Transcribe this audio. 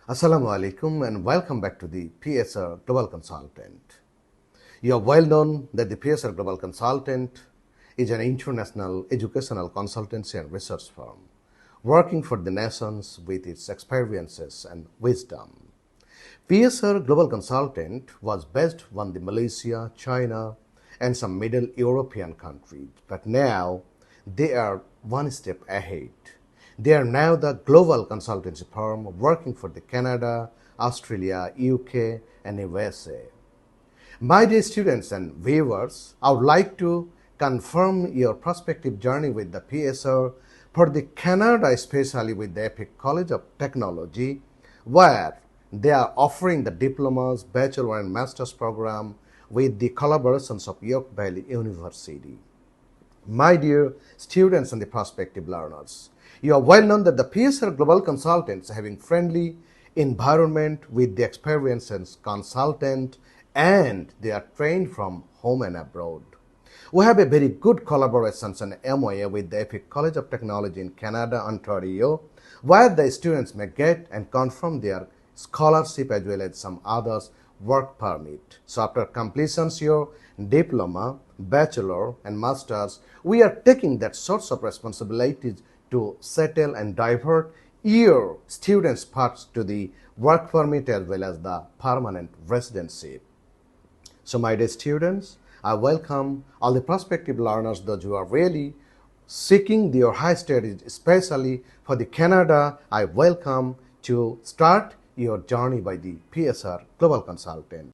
Assalamu alaikum and welcome back to the PSR Global Consultant. You are well known that the PSR Global Consultant is an international educational consultancy and research firm working for the nations with its experiences and wisdom. PSR Global Consultant was based on the Malaysia, China, and some Middle European countries, but now they are one step ahead. They are now the global consultancy firm working for the Canada, Australia, UK, and USA. My dear students and viewers, I would like to confirm your prospective journey with the PSR for the Canada, especially with the Epic College of Technology, where they are offering the diplomas, bachelor and master's program with the collaborations of Yorkville University. My dear students and the prospective learners, you are well known that the PSR Global Consultants having friendly environment with the experienced consultant and they are trained from home and abroad. We have a very good collaborations and MOA with the Epic College of Technology in Canada, Ontario, where the students may get and confirm their scholarship as well as some others work permit. So after completions your diploma, bachelor and masters, we are taking that sorts of responsibilities to settle and divert your students' paths to the work permit as well as the permanent residency. So my dear students, I welcome all the prospective learners, those who are really seeking their high studies, especially for the Canada. I welcome to start your journey by the PSR Global Consultant.